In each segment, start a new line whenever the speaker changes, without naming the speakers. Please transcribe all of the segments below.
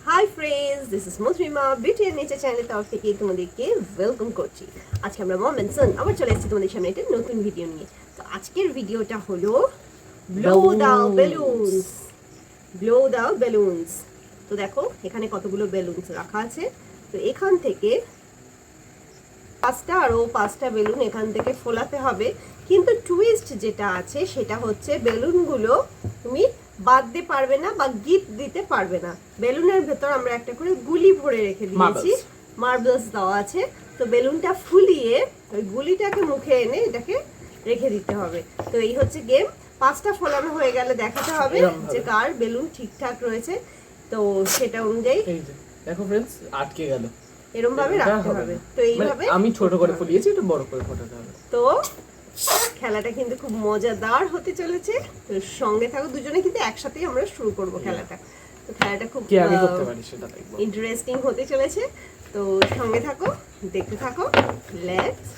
High friends, this is Musrima beauty and nature চ্যানেলের তরফ থেকে তোমাদেরকে ওয়েলকাম করছি। আজকে আমরা মম এন্ড সন আবার চলে এসেছি তোমাদের সামনে একটা নতুন ভিডিও নিয়ে। তো আজকের ভিডিওটা হলো ব্লো দাও বেলুনস। ব্লো দাও বেলুনস। তো দেখো এখানে কতগুলো বেলুনস রাখা আছে। তো এখান থেকে পাঁচটা আরও পাঁচটা বেলুন এখান থেকে ফোলাতে হবে, কিন্তু টুইস্ট যেটা আছে সেটা হচ্ছে বেলুনগুলো তুমি বাঁধতে পারবে না বা গিফট দিতে পারবে না। বেলুনের ভেতর আমরা একটা করে গুলি ভরে রেখে দিয়েছি, মার্বেলস দেওয়া আছে। তো বেলুনটা ফুলিয়ে ওই গুলিটাকে মুখে এনে এটাকে রেখে দিতে হবে। তো এই হচ্ছে গেম। পাঁচটা ফোলানো হয়ে গেলে দেখাতে হবে যে কার বেলুন ঠিকঠাক রয়েছে। তো সেটা অনুযায়ী
দেখো ফ্রেন্ডস, আটকে গেল,
এরকম ভাবে রাখতে হবে। তো এইভাবে
আমি ছোট করে ফুলিয়েছি, একটু বড় করে ফোটাতে হবে।
তো খেলাটা কিন্তু খুব মজাদার হতে চলেছে। তো সঙ্গে থাকো, দুজনে কিন্তু একসাথেই আমরা শুরু করব খেলাটা। তো খেলাটা খুব
কে আগে করতে পারি সেটা দেখব,
ইন্টারেস্টিং হতে চলেছে। তো সঙ্গে থাকো, দেখতে থাকো। Let's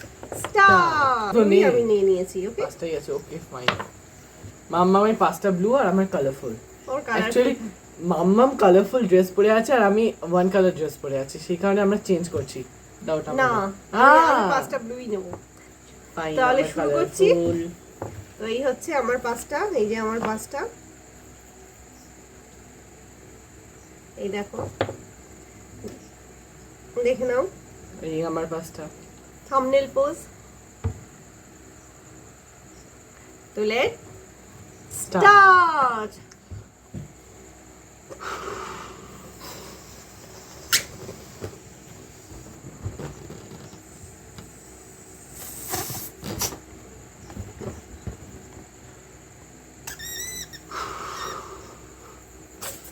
start. আমি নিয়ে নিয়েছি। ওকে,
পাঁচটাই আছে। Okay fine. মাম্মামের পাঁচটা ব্লু আর আমার কালারফুল। অ্যাকচুয়ালি মাম্মাম কালারফুল ড্রেস পরে আছে আর আমি ওয়ান কালার ড্রেস পরে আছি, সেই কারণে আমরা চেঞ্জ করছি। দাওটা
না, আমি পাঁচটা ব্লুই নেব। তাহলে শুরু করছি। তো এই হচ্ছে আমার পাঁচটা, এই যে আমার পাঁচটা, এই দেখো, দেখে নাও।
এই আমার পাঁচটা।
Thumbnail pose. তো লেট স্টার্ট।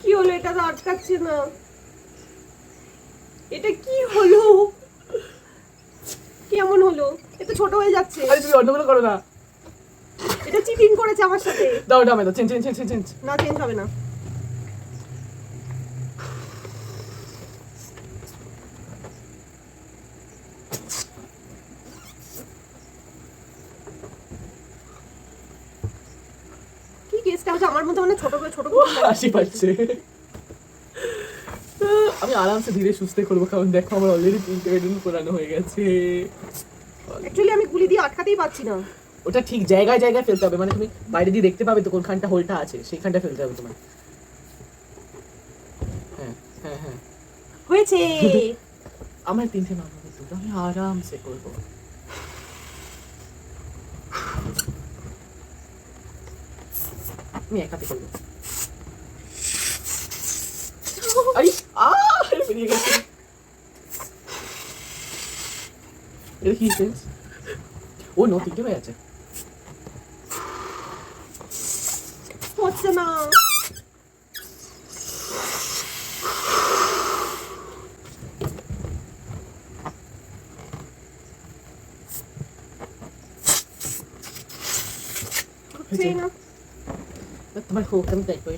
কি হলো? এটা তো আটকাচ্ছে না। এটা কি হলো? কেমন হলো? এটা ছোট হয়ে যাচ্ছে।
আরে তুমি অন্যগুলো করো না।
এটা চিটিং করেছে আমার সাথে।
দাও দাও দাও, চেঞ্জ চেঞ্জ চেঞ্জ চেঞ্জ।
না, চেঞ্জ হবে না। কি কেসটা হচ্ছে আমার মধ্যে, মানে ছোট করে ছোট করে
হাসি পাচ্ছে। আমি আরামসে ধীরে সুস্থে করবো, কারণ দেখো আমার অলরেডি তিনটে বেলুন পোড়ানো হয়ে গেছে।
অ্যাকচুয়ালি আমি গুলি দিয়ে আটকাতেই পারছি না।
ওটা ঠিক জায়গায় জায়গায় ফেলতে হবে, মানে তুমি বাইরে দিয়ে দেখতে পাবে তো কোনখানটা হোলটা আছে, সেইখানটা ফেলতে হবে তোমার। হ্যাঁ হ্যাঁ হ্যাঁ,
হয়েছে।
আমার তিনটে মামা কিন্তু আমি আরামসে করবো। আমি একাতে করবো। আরে বেরিয়ে গেছে। এটা কি সেন্স? ও নো, তিনটে হয়ে আছে।
হচ্ছে না। হচ্ছে না।
তোমার হোক, আমি তাই করে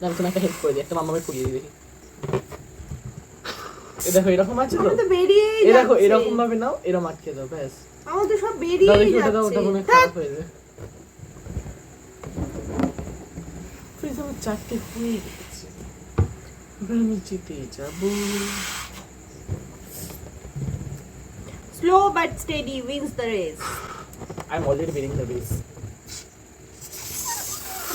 আমি তোমাকে হেল্প করে দিই, একটা মামাকে পুড়িয়ে দিই দেখি। এ দেখো এরকম আছে তো,
বেরিয়েই
এ দেখো
যাচ্ছে।
এরকম ভাবে নাও, এরকম আটকে দাও, ব্যাস।
আমার তো সব বেরিয়েই
ওটা দাও,
যাচ্ছে।
ওটা মনে হয় খারাপ হয়ে যায়। ফ্রিজ আমার চারটে হয়ে গেছে, এবার আমি জিতে যাবো।
Slow but steady wins the race.
I am already winning the race.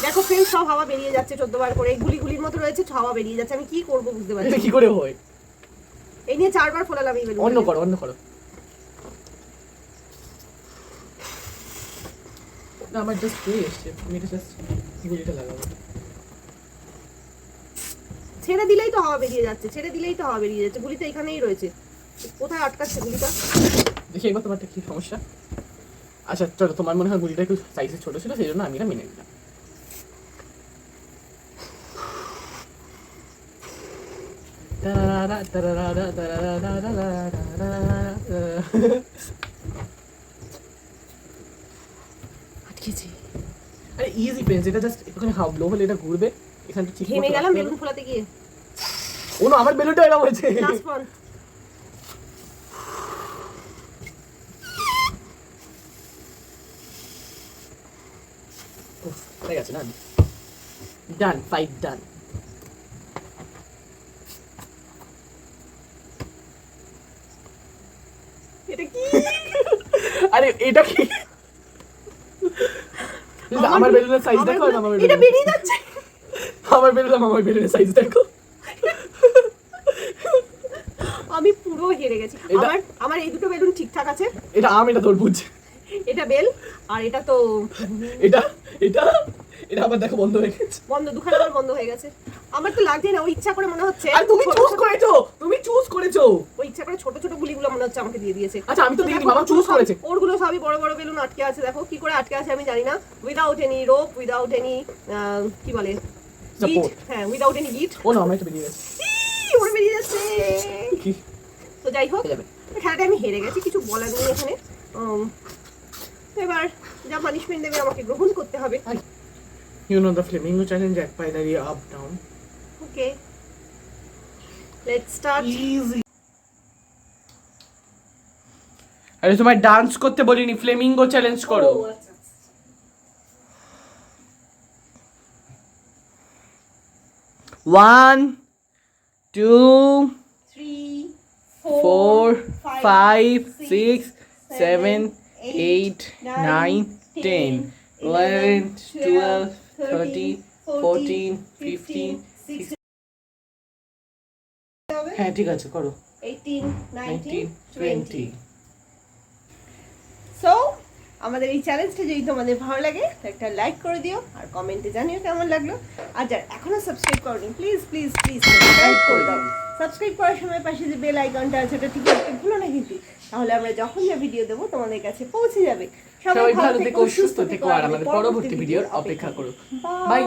দেখো ফ্রেন্ড, সব হাওয়া বেরিয়ে যাচ্ছে 14 বার করে। গুলির মতো রয়েছে, হাওয়া বেরিয়ে যাচ্ছে। আমি কি করব বুঝতে পারছি
এটা
না।
কি করে হয়?
এই নিয়ে 4 বার ফোলালাম এই বেলুন।
অন্য করো, অন্য করো। না, আমার জাস্ট হয়ে এসছে, আমি এটা জাস্ট গুলিটা লাগাবো।
ছেড়ে দিলেই তো হাওয়া বেরিয়ে যাচ্ছে, ছেড়ে দিলেই তো হাওয়া বেরিয়ে যাচ্ছে। গুলি তো এখানেই রয়েছে, কোথায় আটকাচ্ছে গুলিটা?
দেখি একবার তোমারটা কি সমস্যা। আচ্ছা চলো, তোমার মনে হয় গুলিটা একটু সাইজে ছোট ছিল, সেই জন্য আমি এটা মেনে নিলাম।
আটকেছে।
আরে ইজি পেন্স, এটা জাস্ট একটুখানি হাফ ব্লো হলে এটা ঘুরবে, এখানটা ঠিক
ঘেমে গেলাম বেলুন ফোলাতে গিয়ে।
ও না, আমার বেলুনটা এরকম হয়েছে।
Last one.
হয়ে গেছে, ডান ডান 5 ডান।
এটা কি?
আরে এটা কি? আমার বেলুনের সাইজ দেখো, আর আমার
এটা বেরিয়ে যাচ্ছে।
আমার বেলুনের সাইজ দেখো।
আমি পুরো হেরে গেছি। আমার এই দুটো বেলুন ঠিকঠাক আছে।
এটা এটা তরমুজ।
এটা বেল, আর এটা তো
এটা এটা এটা আবার দেখো বন্ধ হয়ে গেছে।
বন্ধ, দুখানা আবার বন্ধ হয়ে গেছে। আমার তো লাগছে না, ওই ইচ্ছা করে মনে হচ্ছে।
আর তুমি চুজ করেছো।
ওই ইচ্ছা করে ছোট ছোট গুলিগুলো মনে হচ্ছে আমাকে দিয়ে দিয়েছে।
আচ্ছা আমি তো দেখিনি, মামা চুজ করেছে।
ওরগুলো সবই বড় বড় বেলুন আটকে আছে, দেখো কি করে আটকে আছে আমি জানি না। Without any rope, without any কি বলে গিট। হ্যাঁ, উইদাউট এনি গিট।
ও না, আমার এটা বেরিয়ে গেছে।
ওরে বেরিয়ে যাচ্ছে।
কি
তো যাই হোক, খেলাটা আমি হেরে গেছি, কিছু বলার নেই এখানে। এবার যা পানিশমেন্ট দেবে আমাকে গ্রহণ করতে হবে।
You know the flamingo challenge, এক পায়ে দাঁড়িয়ে up down.
Okay, let's start.
Easy. আরে তোমায় ডান্স করতে বলিনি, ফ্লেমিঙ্গো চ্যালেঞ্জ করো।
ও আচ্ছা।
1 2
3
4 5 6 7 8 9 10 11 12 13 14 15 16। হ্যাঁ ঠিক আছে, করো।
18 19
19
20।
20।
সো আমাদের এই চ্যালেঞ্জটা যদি তোমাদের ভালো লাগে তো একটা লাইক করে দিও, আর কমেন্টে জানিও কেমন লাগলো। আর যারা এখনো সাবস্ক্রাইব করনি প্লিজ প্লিজ প্লিজ সাবস্ক্রাইব করে দাও। সাবস্ক্রাইব করার সময় পাশে যে বেল আইকনটা আছে ওটা ঠিক করতে ভুলো না কিন্তু, তাহলে আমরা যখন যে ভিডিও দেবো তোমাদের কাছে পৌঁছে যাবে।
সবাই ভালো থেকো, সুস্থ থেকো, আর আমাদের পরবর্তী ভিডিওর অপেক্ষা করো। বাই।